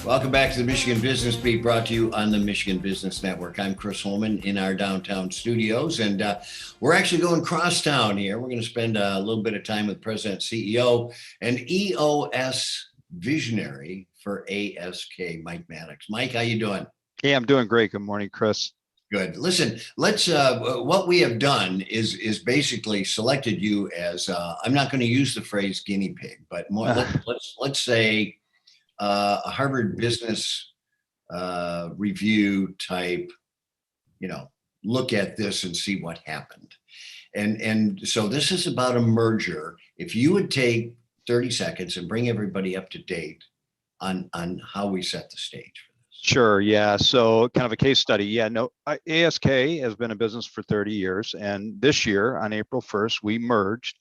Welcome back to the Michigan Business Beat, brought to you on the Michigan Business Network. I'm Chris Holman in our downtown studios, and we're actually going crosstown here. We're going to spend a little bit of time with President, CEO, and EOS Visionary for ASK, Mike Maddox. Mike, how you doing? Hey, I'm doing great. Good morning, Chris. Good. Listen, let's. What we have done is basically selected you as. I'm not going to use the phrase guinea pig, but more. Let's say a Harvard Business Review type. Look at this and see what happened. And so this is about a merger. If you would take 30 seconds and bring everybody up to date on how we set the stage. Sure. Yeah. So kind of a case study. Yeah. No, ASK has been in business for 30 years. And this year on April 1st, we merged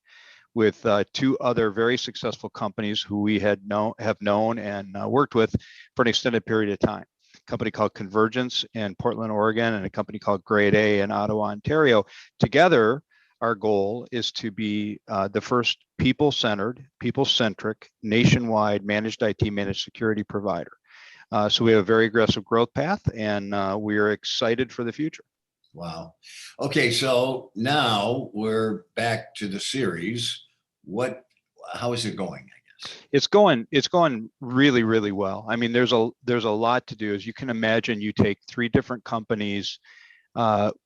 with two other very successful companies who we have known and worked with for an extended period of time. A company called Convergence in Portland, Oregon, and a company called Grade A in Ottawa, Ontario. Together, our goal is to be the first people-centered, people-centric, nationwide managed IT, managed security provider. So we have a very aggressive growth path, and we are excited for the future. Wow. Okay, so now we're back to the series. How is it going, I guess? It's going really, really well. I mean, there's a lot to do. As you can imagine, you take three different companies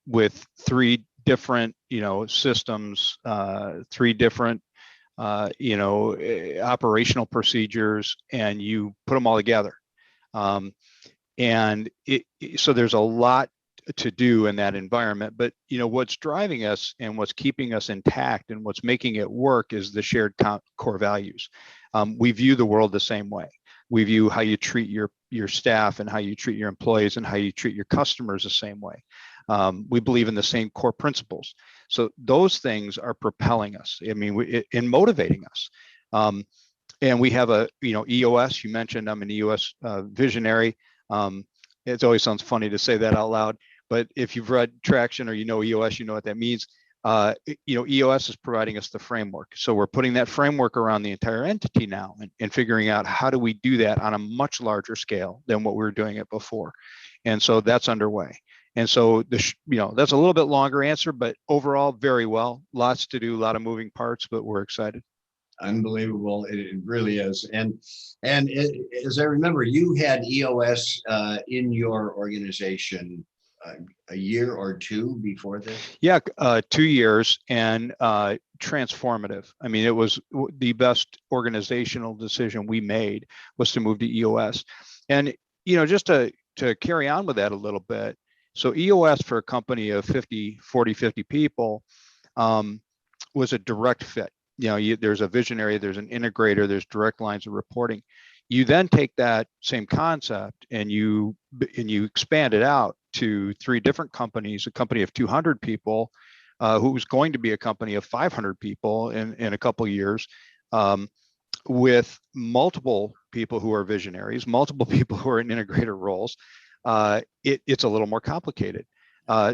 with three different, systems, three different operational procedures, and you put them all together. So there's a lot to do in that environment, but what's driving us and what's keeping us intact and what's making it work is the shared core values. We view the world the same way. We view how you treat your staff and how you treat your employees and how you treat your customers the same way. We believe in the same core principles. So those things are propelling us. I mean, and motivating us. And we have EOS, you mentioned I'm an EOS visionary. It always sounds funny to say that out loud, but if you've read Traction or EOS, you know what that means. EOS is providing us the framework. So we're putting that framework around the entire entity now and figuring out how do we do that on a much larger scale than what we were doing it before. And so that's underway. And so that's a little bit longer answer, but overall, very well. Lots to do, a lot of moving parts, but we're excited. Unbelievable. It really is. And as I remember, you had EOS in your organization a year or two before this? Yeah, 2 years, and transformative. I mean, it was the best organizational decision we made was to move to EOS. And, just to carry on with that a little bit. So EOS for a company of 50 people was a direct fit. There's a visionary, there's an integrator, there's direct lines of reporting. You then take that same concept and you expand it out to three different companies, a company of 200 people, who's going to be a company of 500 people in a couple of years, with multiple people who are visionaries, multiple people who are in integrator roles. It's a little more complicated.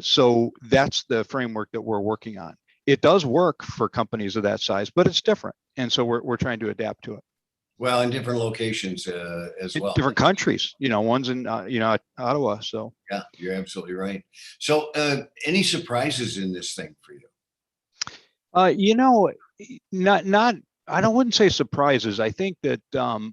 So that's the framework that we're working on. It does work for companies of that size, but it's different. And so we're trying to adapt to it. Well, in different locations as well. Different countries, one's in, Ottawa. So. Yeah, you're absolutely right. So any surprises in this thing for you? I wouldn't say surprises. I think that, a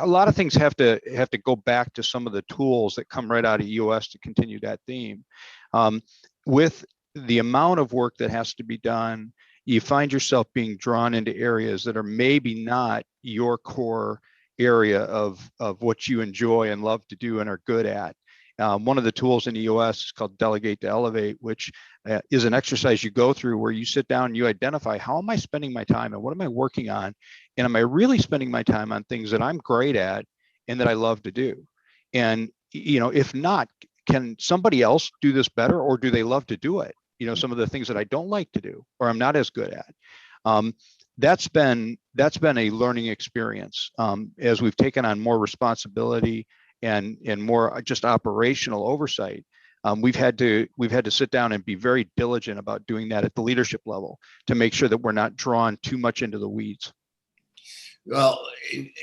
lot of things have to go back to some of the tools that come right out of EOS to continue that theme. With the amount of work that has to be done, you find yourself being drawn into areas that are maybe not your core area of what you enjoy and love to do and are good at. One of the tools in EOS is called Delegate to Elevate, which is an exercise you go through where you sit down and you identify, how am I spending my time and what am I working on? And am I really spending my time on things that I'm great at and that I love to do? And, if not, can somebody else do this better, or do they love to do it? Some of the things that I don't like to do or I'm not as good at. That's been a learning experience as we've taken on more responsibility and more just operational oversight. We've had to sit down and be very diligent about doing that at the leadership level to make sure that we're not drawn too much into the weeds. Well,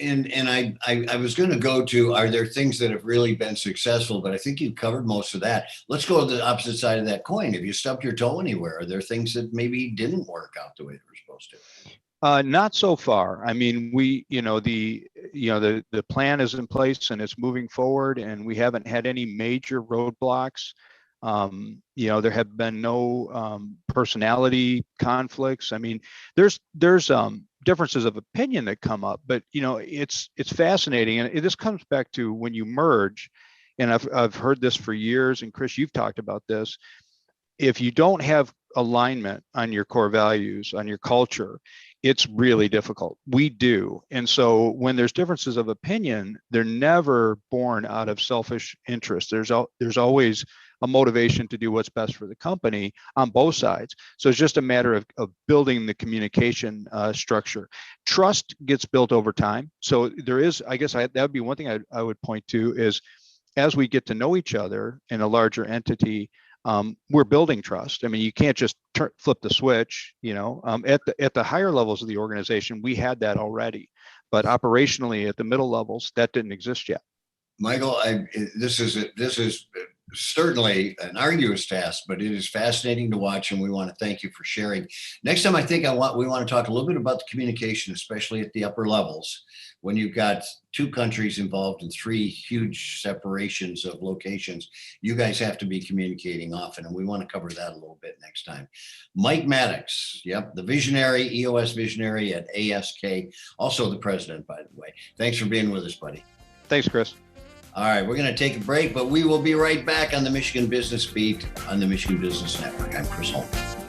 and I was going to go to, are there things that have really been successful? But I think you've covered most of that. Let's go to the opposite side of that coin. Have you stubbed your toe anywhere? Are there things that maybe didn't work out the way they were supposed to? Not so far. I mean, the plan is in place and it's moving forward, and we haven't had any major roadblocks. There have been no personality conflicts. I mean, there's differences of opinion that come up, but it's fascinating, and this comes back to when you merge. And I've heard this for years, and Chris, you've talked about this. If you don't have alignment on your core values, on your culture, it's really difficult. We do. And so when there's differences of opinion, they're never born out of selfish interest. There's always a motivation to do what's best for the company on both sides. So it's just a matter of building the communication structure. Trust gets built over time. So there is, I guess that would be one thing I would point to is, as we get to know each other in a larger entity, we're building trust. I mean, you can't just flip the switch. At the higher levels of the organization, we had that already, but operationally at the middle levels, that didn't exist yet. Michael, this is certainly an arduous task, but it is fascinating to watch, and we want to thank you for sharing. Next time, I think we want to talk a little bit about the communication, especially at the upper levels, when you've got two countries involved in three huge separations of locations. You guys have to be communicating often, and we want to cover that a little bit next time. Mike Maddox, yep, the visionary, EOS Visionary at ASK, also the president, by the way. Thanks for being with us, buddy. Thanks, Chris. All right, we're going to take a break, but we will be right back on the Michigan Business Beat on the Michigan Business Network. I'm Chris Holman.